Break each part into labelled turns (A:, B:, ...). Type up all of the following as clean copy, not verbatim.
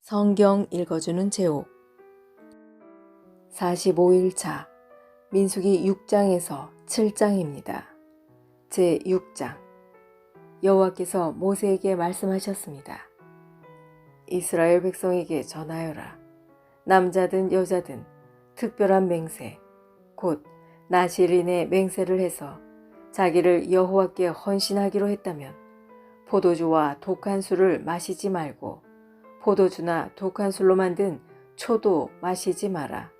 A: 성경 읽어주는 제옥 45일차 민수기 6장에서 7장입니다. 제6장 여호와께서 모세에게 말씀하셨습니다. 이스라엘 백성에게 전하여라. 남자든 여자든 특별한 맹세 곧 나실인의 맹세를 해서 자기를 여호와께 헌신하기로 했다면 포도주와 독한 술을 마시지 말고 포도주나 독한 술로 만든 초도 마시지 마라.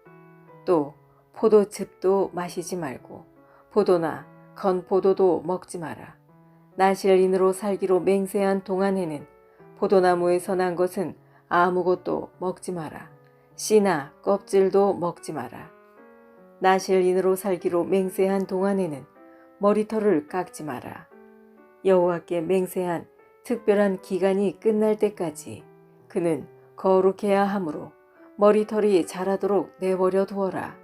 A: 또 포도즙도 마시지 말고 포도나 건포도도 먹지 마라. 나실인으로 살기로 맹세한 동안에는 포도나무에서 난 것은 아무것도 먹지 마라. 씨나 껍질도 먹지 마라. 나실인으로 살기로 맹세한 동안에는 머리털을 깎지 마라. 여호와께 맹세한 특별한 기간이 끝날 때까지 그는 거룩해야 하므로 머리털이 자라도록 내버려 두어라.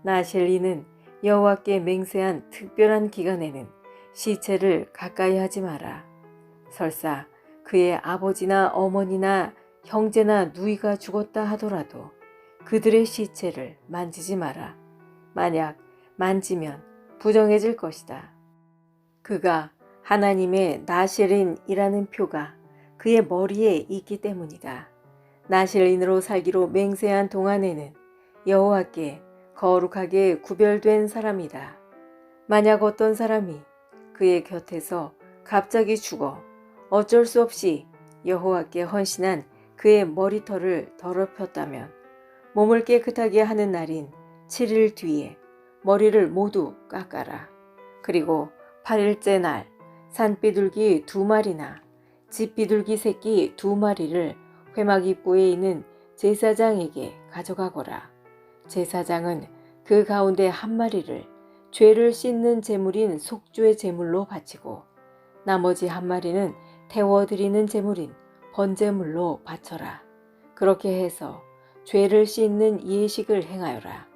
A: 나실인은 여호와께 맹세한 특별한 기간에는 시체를 가까이 하지 마라. 설사 그의 아버지나 어머니나 형제나 누이가 죽었다 하더라도 그들의 시체를 만지지 마라. 만약 만지면 부정해질 것이다. 그가 하나님의 나실인이라는 표가 그의 머리에 있기 때문이다. 나실인으로 살기로 맹세한 동안에는 여호와께 거룩하게 구별된 사람이다. 만약 어떤 사람이 그의 곁에서 갑자기 죽어 어쩔 수 없이 여호와께 헌신한 그의 머리털을 더럽혔다면 몸을 깨끗하게 하는 날인 7일 뒤에 머리를 모두 깎아라. 그리고 8일째 날 산비둘기 2마리나 집비둘기 새끼 2마리를 회막 입구에 있는 제사장에게 가져가거라. 제사장은 그 가운데 1마리를 죄를 씻는 제물인 속죄 제물로 바치고 나머지 1마리는 태워드리는 제물인 번제물로 바쳐라. 그렇게 해서 죄를 씻는 예식을 행하여라.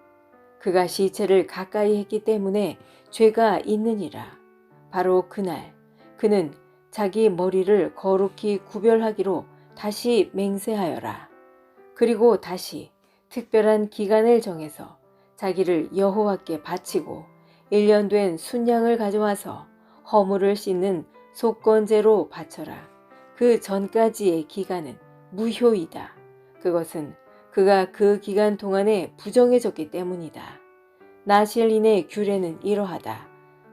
A: 그가 시체를 가까이 했기 때문에 죄가 있느니라. 바로 그날 그는 자기 머리를 거룩히 구별하기로 다시 맹세하여라. 그리고 다시 특별한 기간을 정해서 자기를 여호와께 바치고 1년 된 순양을 가져와서 허물을 씻는 속건제로 바쳐라. 그 전까지의 기간은 무효이다. 그것은 그가 그 기간 동안에 부정해졌기 때문이다. 나실인의 규례는 이러하다.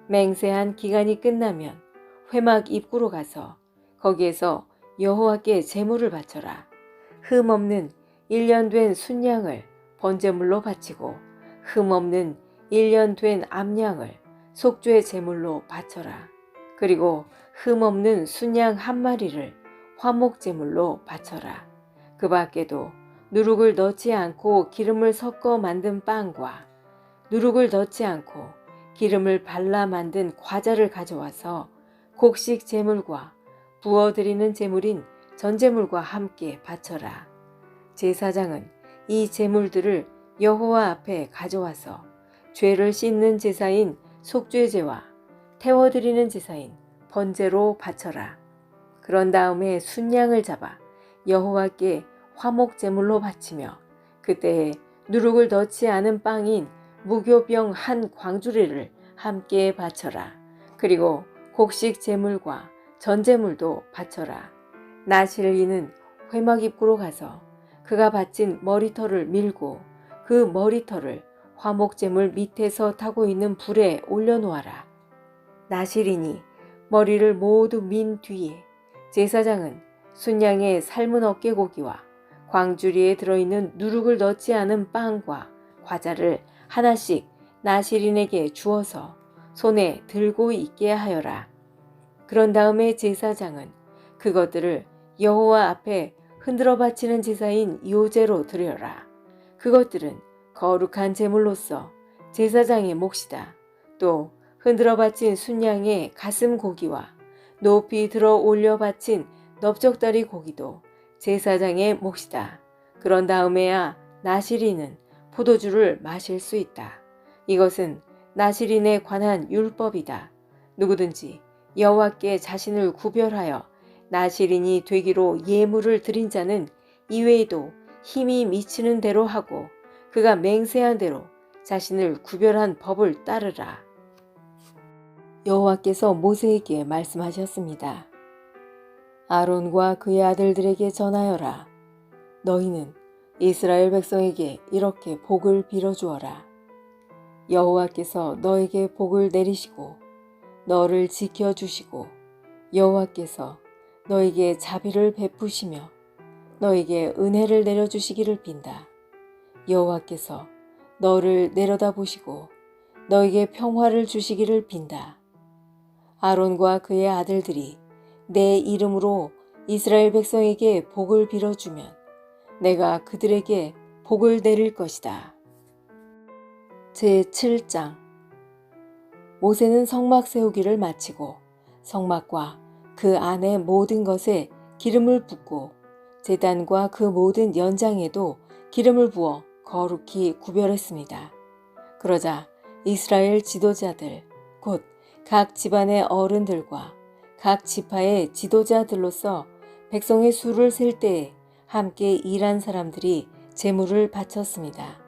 A: 맹세한 기간이 끝나면 회막 입구로 가서 거기에서 여호와께 제물을 바쳐라. 흠없는 1년 된 순양을 번제물로 바치고 흠없는 1년 된 암양을 속죄 제물로 바쳐라. 그리고 흠없는 순양 1마리를 화목 제물로 바쳐라. 그 밖에도 누룩을 넣지 않고 기름을 섞어 만든 빵과 누룩을 넣지 않고 기름을 발라 만든 과자를 가져와서 곡식 제물과 부어드리는 제물인 전제물과 함께 바쳐라. 제사장은 이 제물들을 여호와 앞에 가져와서 죄를 씻는 제사인 속죄제와 태워드리는 제사인 번제로 바쳐라. 그런 다음에 순양을 잡아 여호와께 화목 제물로 바치며 그때에 누룩을 넣지 않은 빵인 무교병 1광주리를 함께 바쳐라. 그리고 곡식 제물과 전제물도 바쳐라. 나실인은 회막 입구로 가서 그가 바친 머리털을 밀고 그 머리털을 화목 제물 밑에서 타고 있는 불에 올려놓아라. 나실인이 머리를 모두 민 뒤에 제사장은 순양의 삶은 어깨고기와 광주리에 들어있는 누룩을 넣지 않은 빵과 과자를 하나씩 나실인에게 주어서 손에 들고 있게 하여라. 그런 다음에 제사장은 그것들을 여호와 앞에 흔들어 바치는 제사인 요제로 드려라. 그것들은 거룩한 제물로서 제사장의 몫이다. 또 흔들어 바친 순양의 가슴 고기와 높이 들어 올려 바친 넓적다리 고기도 제사장의 몫이다. 그런 다음에야 나실인은 포도주를 마실 수 있다. 이것은 나실인에 관한 율법이다. 누구든지 여호와께 자신을 구별하여 나실인이 되기로 예물을 드린 자는 이외에도 힘이 미치는 대로 하고 그가 맹세한 대로 자신을 구별한 법을 따르라. 여호와께서 모세에게 말씀하셨습니다. 아론과 그의 아들들에게 전하여라. 너희는 이스라엘 백성에게 이렇게 복을 빌어주어라. 여호와께서 너에게 복을 내리시고 너를 지켜주시고 여호와께서 너에게 자비를 베푸시며 너에게 은혜를 내려주시기를 빈다. 여호와께서 너를 내려다보시고 너에게 평화를 주시기를 빈다. 아론과 그의 아들들이 내 이름으로 이스라엘 백성에게 복을 빌어주면 내가 그들에게 복을 내릴 것이다. 제7장 모세는 성막 세우기를 마치고 성막과 그 안의 모든 것에 기름을 붓고 제단과 그 모든 연장에도 기름을 부어 거룩히 구별했습니다. 그러자 이스라엘 지도자들 곧 각 집안의 어른들과 각 지파의 지도자들로서 백성의 수를 셀 때에 함께 일한 사람들이 제물을 바쳤습니다.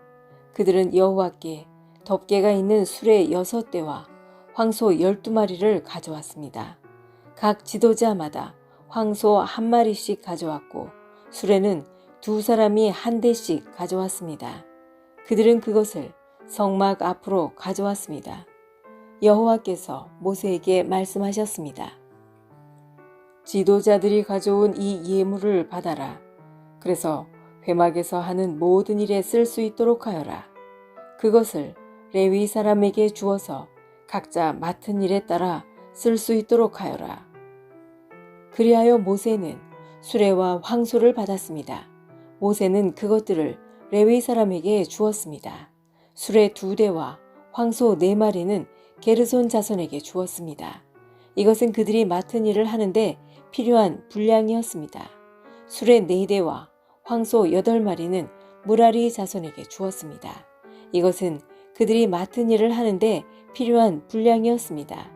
A: 그들은 여호와께 덮개가 있는 수레 6대와 황소 12마리를 가져왔습니다. 각 지도자마다 황소 1마리씩 가져왔고 수레는 2사람이 1대씩 가져왔습니다. 그들은 그것을 성막 앞으로 가져왔습니다. 여호와께서 모세에게 말씀하셨습니다. 지도자들이 가져온 이 예물을 받아라. 그래서 회막에서 하는 모든 일에 쓸 수 있도록 하여라. 그것을 레위 사람에게 주어서 각자 맡은 일에 따라 쓸 수 있도록 하여라. 그리하여 모세는 수레와 황소를 받았습니다. 모세는 그것들을 레위 사람에게 주었습니다. 수레 2대와 황소 4마리는 게르손 자손에게 주었습니다. 이것은 그들이 맡은 일을 하는데 필요한 분량이었습니다. 수레 4대와 황소 8마리는 무라리 자손에게 주었습니다. 이것은 그들이 맡은 일을 하는데 필요한 분량이었습니다.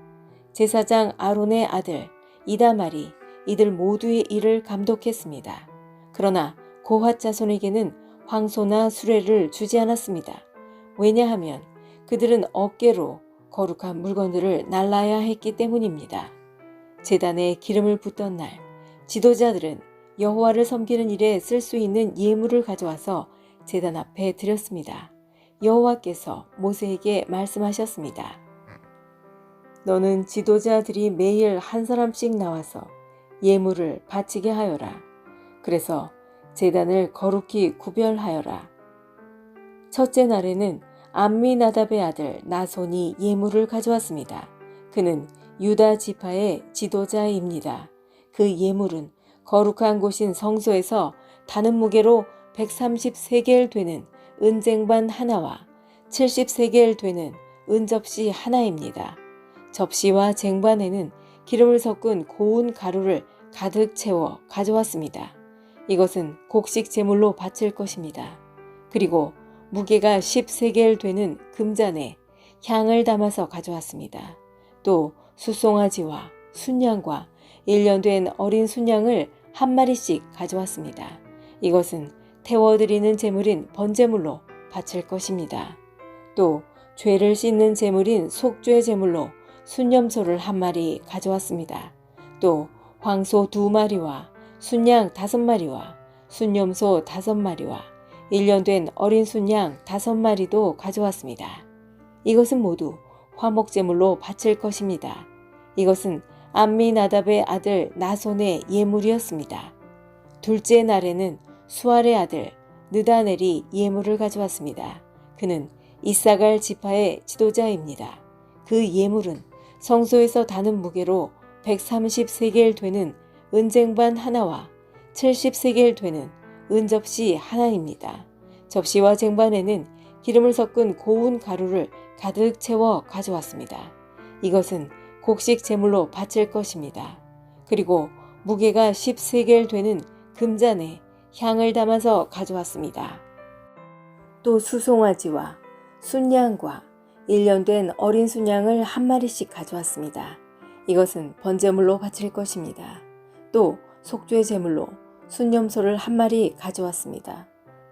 A: 제사장 아론의 아들 이다말이 이들 모두의 일을 감독했습니다. 그러나 고핫 자손에게는 황소나 수레를 주지 않았습니다. 왜냐하면 그들은 어깨로 거룩한 물건들을 날라야 했기 때문입니다. 제단에 기름을 붓던 날 지도자들은 여호와를 섬기는 일에 쓸 수 있는 예물을 가져와서 제단 앞에 드렸습니다. 여호와께서 모세에게 말씀하셨습니다. 너는 지도자들이 매일 한 사람씩 나와서 예물을 바치게 하여라. 그래서 제단을 거룩히 구별하여라. 첫째 날에는 암미나답의 아들 나손이 예물을 가져왔습니다. 그는 유다 지파의 지도자입니다. 그 예물은 거룩한 곳인 성소에서 다는 무게로 130세겔 되는 은쟁반 하나와 70세겔 되는 은접시 하나입니다. 접시와 쟁반에는 기름을 섞은 고운 가루를 가득 채워 가져왔습니다. 이것은 곡식 제물로 바칠 것입니다. 그리고 무게가 10세겔 되는 금잔에 향을 담아서 가져왔습니다. 또 수송아지와 순양과 1년 된 어린 순양을 1마리씩 가져왔습니다. 이것은 태워드리는 제물인 번제물로 바칠 것입니다. 또 죄를 씻는 제물인 속죄 제물로 순염소를 1마리 가져왔습니다. 또 황소 2마리와 순양 5마리와 순염소 5마리와 1년 된 어린 순양 5마리도 가져왔습니다. 이것은 모두 화목제물로 바칠 것입니다. 이것은 암미나답의 아들 나손의 예물이었습니다. 둘째 날에는 수알의 아들 느다넬이 예물을 가져왔습니다. 그는 이사갈 지파의 지도자입니다. 그 예물은 성소에서 다는 무게로 130세겔 되는 은쟁반 하나와 70세겔 되는 은접시 하나입니다. 접시와 쟁반에는 기름을 섞은 고운 가루를 가득 채워 가져왔습니다. 이것은 곡식 제물로 바칠 것입니다. 그리고 무게가 10세겔 되는 금잔에 향을 담아서 가져왔습니다. 또 수송아지와 순양과 1년 된 어린 순양을 1마리씩 가져왔습니다. 이것은 번제물로 바칠 것입니다. 또 속죄 제물로 순념소를 1마리 가져왔습니다.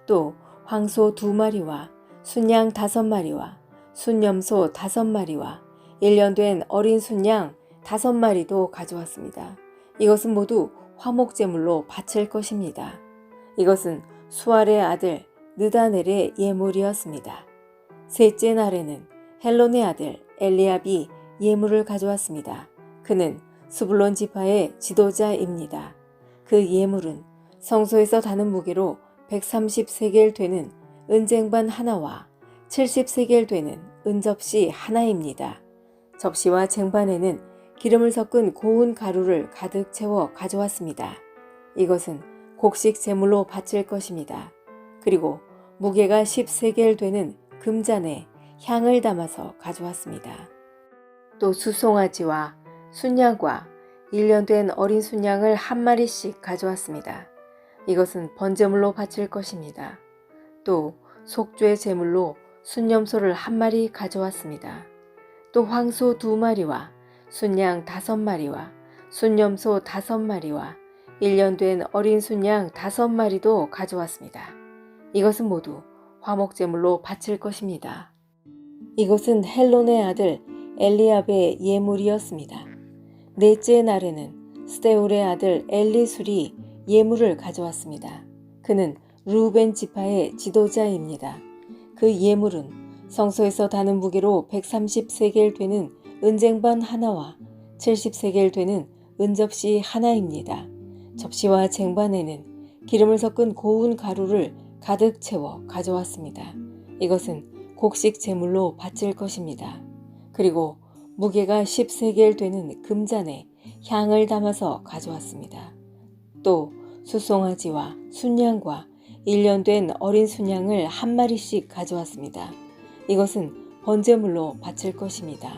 A: 또 황소 2마리와 순양 5마리와 순념소 5마리와 1년 된 어린 순양 5마리도 가져왔습니다. 이것은 모두 화목제물로 바칠 것입니다. 이것은 수알의 아들 느다넬의 예물이었습니다. 셋째 날에는 헬론의 아들 엘리압이 예물을 가져왔습니다. 그는 스불론 지파의 지도자입니다. 그 예물은 성소에서 다는 무게로 130세겔 되는 은쟁반 하나와 70세겔 되는 은접시 하나입니다. 접시와 쟁반에는 기름을 섞은 고운 가루를 가득 채워 가져왔습니다. 이것은 곡식 제물로 바칠 것입니다. 그리고 무게가 10세겔 되는 금잔에 향을 담아서 가져왔습니다. 또 수송아지와 순양과 1년 된 어린 순양을 1마리씩 가져왔습니다. 이것은 번제물로 바칠 것입니다. 또 속죄 제물로 순념소를 1마리 가져왔습니다. 또 황소 2마리와 순양 5마리와 순념소 5마리와 1년 된 어린 순양 5마리도 가져왔습니다. 이것은 모두 화목제물로 바칠 것입니다. 이것은 헬론의 아들 엘리압의 예물이었습니다. 넷째 날에는 스데울의 아들 엘리술이 예물을 가져왔습니다. 그는 루벤 지파의 지도자입니다. 그 예물은 성소에서 다는 무게로 130세겔 되는 은쟁반 하나와 70세겔 되는 은접시 하나입니다. 접시와 쟁반에는 기름을 섞은 고운 가루를 가득 채워 가져왔습니다. 이것은 곡식 제물로 바칠 것입니다. 그리고 무게가 10세겔 되는 금잔에 향을 담아서 가져왔습니다. 또 수송아지와 순양과 1년 된 어린 순양을 1마리씩 가져왔습니다. 이것은 번제물로 바칠 것입니다.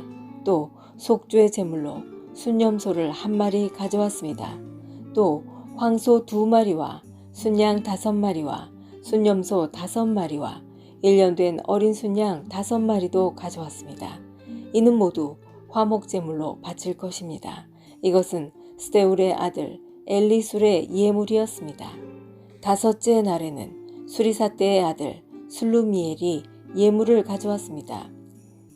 A: 또 속죄 제물로 순념소를 1마리 가져왔습니다. 또 황소 2마리와 순양 5마리와 순념소 5마리와 1년 된 어린 순양 5마리도 가져왔습니다. 이는 모두 화목제물로 바칠 것입니다. 이것은 스데울의 아들 엘리술의 예물이었습니다. 다섯째 날에는 수리사떼의 아들 술루미엘이 예물을 가져왔습니다.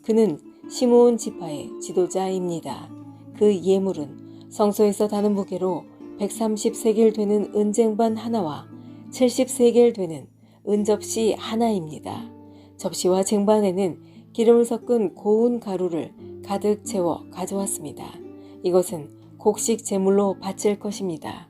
A: 그는 시므온 지파의 지도자입니다. 그 예물은 성소에서 다는 무게로 130세겔 되는 은쟁반 하나와 70세겔 되는 은접시 하나입니다. 접시와 쟁반에는 기름을 섞은 고운 가루를 가득 채워 가져왔습니다. 이것은 곡식 제물로 바칠 것입니다.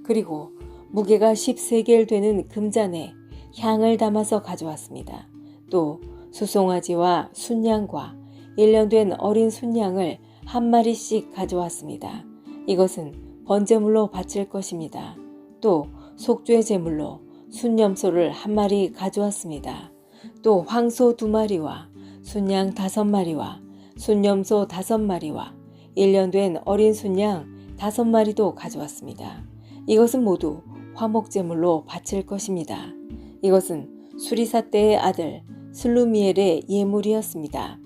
A: 그리고 무게가 10세겔 되는 금잔에 향을 담아서 가져왔습니다. 또 수송아지와 순양과 1년 된 어린 순양을 1마리씩 가져왔습니다. 이것은 번제물로 바칠 것입니다. 또 속죄 제물로 순념소를 1마리 가져왔습니다. 또 황소 2마리와 순양 5마리와 순념소 5마리와 1년 된 어린 순양 5마리도 가져왔습니다. 이것은 모두 화목제물로 바칠 것입니다. 이것은 수리사떼의 아들 슬루미엘의 예물이었습니다.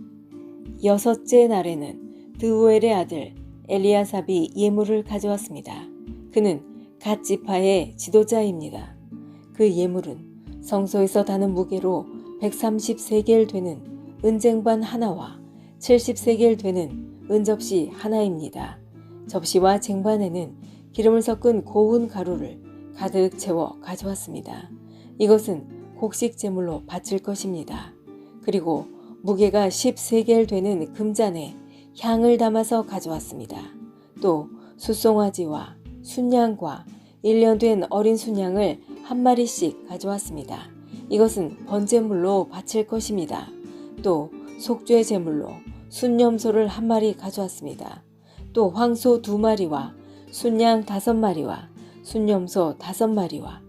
A: 여섯째 날에는 드우엘의 아들 엘리아삽이 예물을 가져왔습니다. 그는 갓 지파의 지도자입니다. 그 예물은 성소에서 다는 무게로 130세겔 되는 은쟁반 하나와 70세겔 되는 은접시 하나입니다. 접시와 쟁반에는 기름을 섞은 고운 가루를 가득 채워 가져왔습니다. 이것은 곡식 제물로 바칠 것입니다. 그리고 무게가 10세겔 되는 금잔에 향을 담아서 가져왔습니다. 또 수송아지와 순양과 1년 된 어린 순양을 1마리씩 가져왔습니다. 이것은 번제물로 바칠 것입니다. 또 속죄 제물로 순념소를 1마리 가져왔습니다. 또 황소 2마리와 순양 5마리와 순념소 5마리와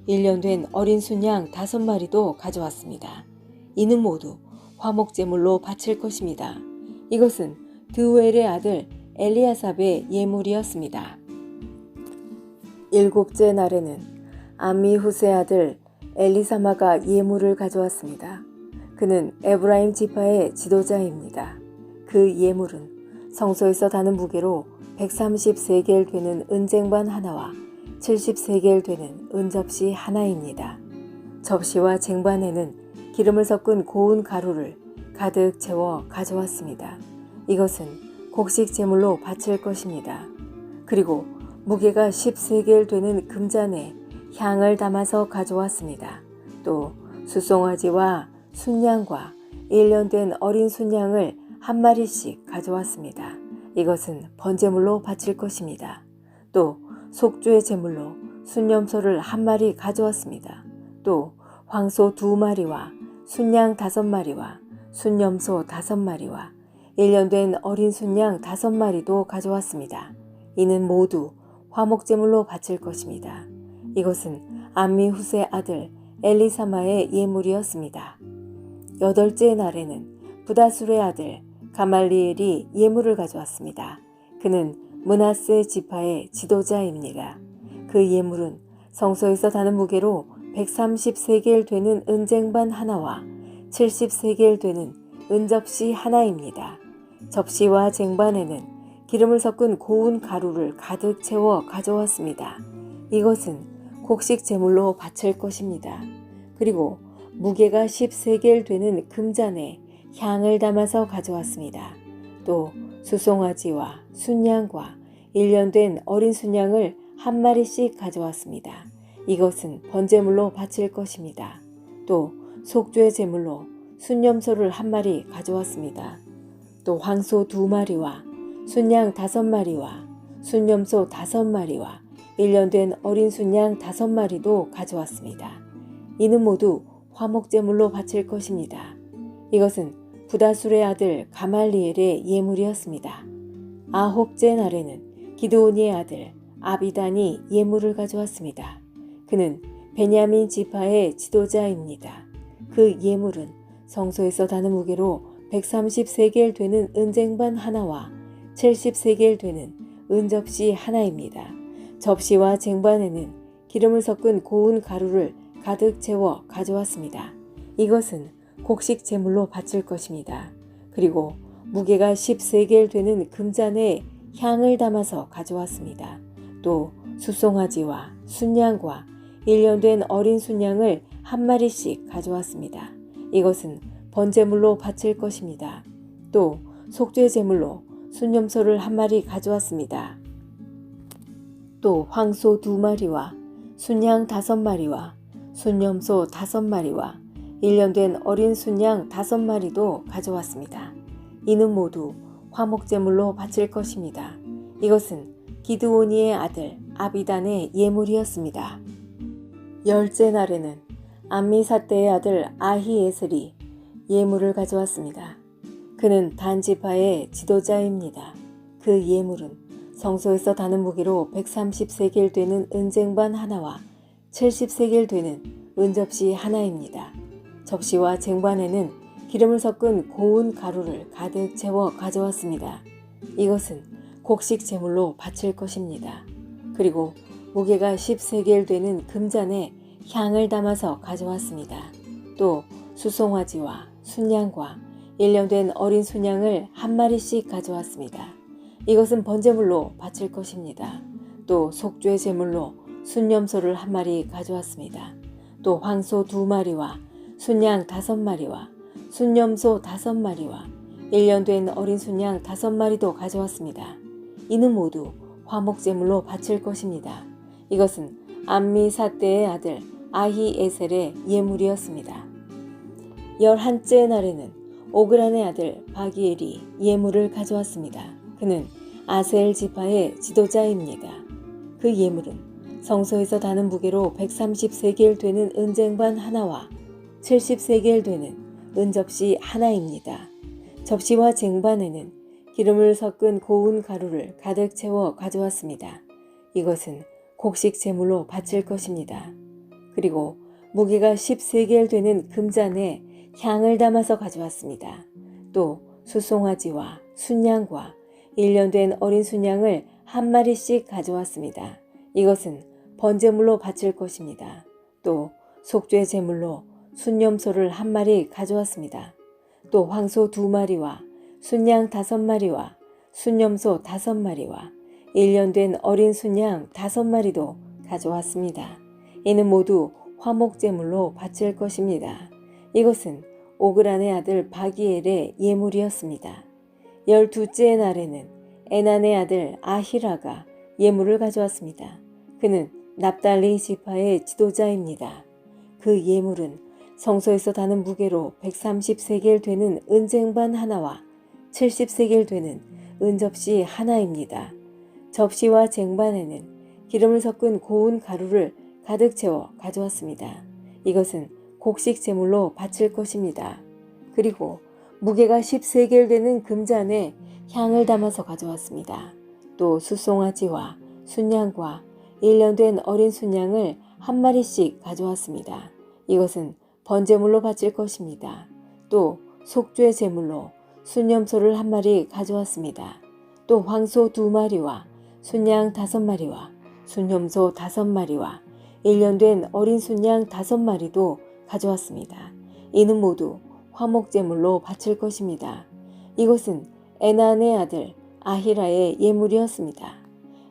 A: 1년 된 어린 순양 5마리도 가져왔습니다. 이는 모두 화목제물로 바칠 것입니다. 이것은 드우엘의 아들 엘리아삽의 예물이었습니다. 일곱째 날에는 암미후스의 아들 엘리사마가 예물을 가져왔습니다. 그는 에브라임 지파의 지도자입니다. 그 예물은 성소에서 다는 무게로 130세겔 되는 은쟁반 하나와 70세겔 되는 은접시 하나입니다. 접시와 쟁반에는 기름을 섞은 고운 가루를 가득 채워 가져왔습니다. 이것은 곡식 제물로 바칠 것입니다. 그리고 무게가 10세겔 되는 금잔에 향을 담아서 가져왔습니다. 또 수송아지와 순양과 1년 된 어린 순양을 한 마리씩 가져왔습니다. 이것은 번제물로 바칠 것입니다. 또 속죄 제물로 순염소를 한 마리 가져왔습니다. 또 황소 2마리와 순양 5마리와 순염소 5마리와 1년 된 어린 순양 5마리도 가져왔습니다. 이는 모두 화목제물로 바칠 것입니다. 이것은 암미후세 아들 엘리사마의 예물이었습니다. 8째 날에는 부다술의 아들 가말리엘이 예물을 가져왔습니다. 그는 므낫세 지파의 지도자입니다. 그 예물은 성소에서 다는 무게로 130세겔 되는 은쟁반 하나와 70세겔 되는 은접시 하나입니다. 접시와 쟁반에는 기름을 섞은 고운 가루를 가득 채워 가져왔습니다. 이것은 곡식 제물로 바칠 것입니다. 그리고 무게가 10세겔 되는 금잔에 향을 담아서 가져왔습니다. 또 수송아지와 순양과 1년 된 어린 순양을 한 마리씩 가져왔습니다. 이것은 번제물로 바칠 것입니다. 또 속죄 제물로 순염소를 한 마리 가져왔습니다. 또 황소 2마리와 순양 5마리와 순염소 5마리와 1년 된 어린 순양 5마리도 가져왔습니다. 이는 모두 화목제물로 바칠 것입니다. 이것은 부다술의 아들 가말리엘의 예물이었습니다. 9째 날에는 기드온의 아들 아비단이 예물을 가져왔습니다. 그는 베냐민 지파의 지도자입니다. 그 예물은 성소에서 다는 무게로 130세겔 되는 은쟁반 하나와 70세겔 되는 은접시 하나입니다. 접시와 쟁반에는 기름을 섞은 고운 가루를 가득 채워 가져왔습니다. 이것은 곡식 제물로 바칠 것입니다. 그리고 무게가 10세겔 되는 금잔에 향을 담아서 가져왔습니다. 또 수송아지와 순양과 1년 된 어린 순양을 한 마리씩 가져왔습니다. 이것은 번제물로 바칠 것입니다. 또 속죄 제물로 순염소를 한 마리 가져왔습니다. 또 황소 2마리와 순양 5마리와 순염소 5마리와 1년 된 어린 순양 5마리도 가져왔습니다. 이는 모두 화목제물로 바칠 것입니다. 이것은 기드오니의 아들 아비단의 예물이었습니다. 10째 날에는 암미사떼의 아들 아히에셀이 예물을 가져왔습니다. 그는 단지파의 지도자입니다. 그 예물은 성소에서 다는 무게로 130세겔 되는 은쟁반 하나와 70세겔 되는 은접시 하나입니다. 접시와 쟁반에는 기름을 섞은 고운 가루를 가득 채워 가져왔습니다. 이것은 곡식 제물로 바칠 것입니다. 그리고 무게가 10세겔 되는 금잔에 향을 담아서 가져왔습니다. 또 수송아지와 순양과 1년 된 어린 순양을 한 마리씩 가져왔습니다. 이것은 번제물로 바칠 것입니다. 또 속죄 제물로 순염소를 한 마리 가져왔습니다. 또 황소 2마리와 순양 5마리와 순염소 5마리와 1년 된 어린 순양 5마리도 가져왔습니다. 이는 모두 화목제물로 바칠 것입니다. 이것은 암미사떼의 아들 아히에셀의 예물이었습니다. 11째 날에는 오그란의 아들 바기엘이 예물을 가져왔습니다. 그는 아셀 지파의 지도자입니다. 그 예물은 성소에서 다는 무게로 130세겔 되는 은쟁반 하나와 70세겔 되는 은접시 하나입니다. 접시와 쟁반에는 기름을 섞은 고운 가루를 가득 채워 가져왔습니다. 이것은 곡식 제물로 바칠 것입니다. 그리고 무게가 10세겔 되는 금잔에 향을 담아서 가져왔습니다. 또 수송아지와 순양과 1년 된 어린 순양을 한 마리씩 가져왔습니다. 이것은 번제물로 바칠 것입니다. 또 속죄 제물로 순염소를 한 마리 가져왔습니다. 또 황소 2마리와 순양 5마리와 순염소 5마리와 1년 된 어린 순양 5마리도 가져왔습니다. 이는 모두 화목제물로 바칠 것입니다. 이것은 오그란의 아들 바기엘의 예물이었습니다. 12째 날에는 에난의 아들 아히라가 예물을 가져왔습니다. 그는 납달리 지파의 지도자입니다. 그 예물은 성소에서 다는 무게로 130세겔 되는 은쟁반 하나와 70세겔 되는 은접시 하나입니다. 접시와 쟁반에는 기름을 섞은 고운 가루를 가득 채워 가져왔습니다. 이것은 곡식 제물로 바칠 것입니다. 그리고 무게가 10세겔 되는 금잔에 향을 담아서 가져왔습니다. 또 숫송아지와 순양과 1년 된 어린 순양을 한 마리씩 가져왔습니다. 이것은 번제물로 바칠 것입니다. 또 속죄 제물로 순염소를 한 마리 가져왔습니다. 또 황소 2마리와 순양 5마리와 순염소 5마리와 1년 된 어린 순양 5마리도 가져왔습니다. 이는 모두 화목제물로 바칠 것입니다. 이것은 에난의 아들 아히라의 예물이었습니다.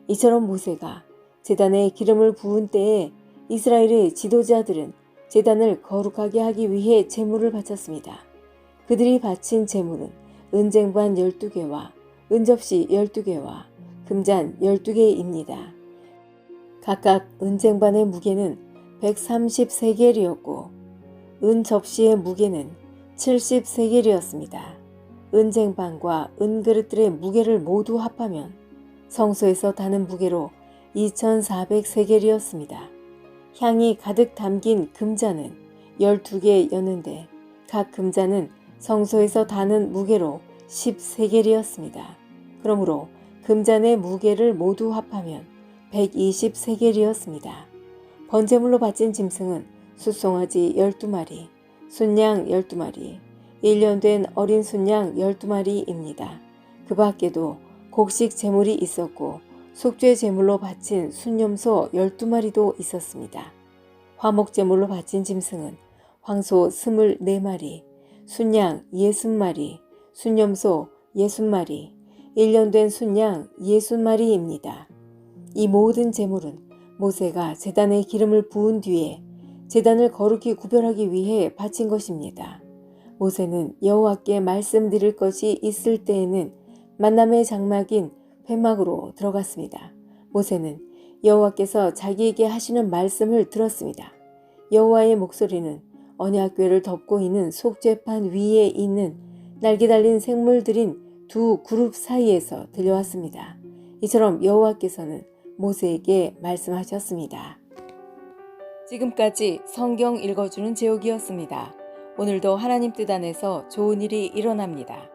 A: 이처럼 모세가 제단에 기름을 부은 때에 이스라엘의 지도자들은 제단을 거룩하게 하기 위해 제물을 바쳤습니다. 그들이 바친 제물은 은쟁반 12개와 은접시 12개와 금잔 12개입니다. 각각 은쟁반의 무게는 130세겔이었고 은접시의 무게는 70세겔이었습니다. 은쟁반과 은그릇들의 무게를 모두 합하면 성소에서 다는 무게로 2400세겔이었습니다. 향이 가득 담긴 금잔은 12개였는데 각 금잔은 성소에서 다는 무게로 10세겔이었습니다. 그러므로 금잔의 무게를 모두 합하면 120세겔이었습니다. 번제물로 바친 짐승은 숫송아지 12마리, 순양 12마리, 1년 된 어린 순양 12마리입니다. 그 밖에도 곡식 제물이 있었고 속죄 제물로 바친 순염소 12마리도 있었습니다. 화목 제물로 바친 짐승은 황소 24마리, 순양 60마리, 순염소 60마리, 1년 된 순양 60마리입니다. 이 모든 제물은 모세가 제단에 기름을 부은 뒤에 제단을 거룩히 구별하기 위해 바친 것입니다. 모세는 여호와께 말씀드릴 것이 있을 때에는 만남의 장막인 회막으로 들어갔습니다. 모세는 여호와께서 자기에게 하시는 말씀을 들었습니다. 여호와의 목소리는 언약궤를 덮고 있는 속죄판 위에 있는 날개 달린 생물들인 두 그룹 사이에서 들려왔습니다. 이처럼 여호와께서는 모세에게 말씀하셨습니다. 지금까지 성경 읽어주는 제옥이었습니다. 오늘도 하나님 뜻 안에서 좋은 일이 일어납니다.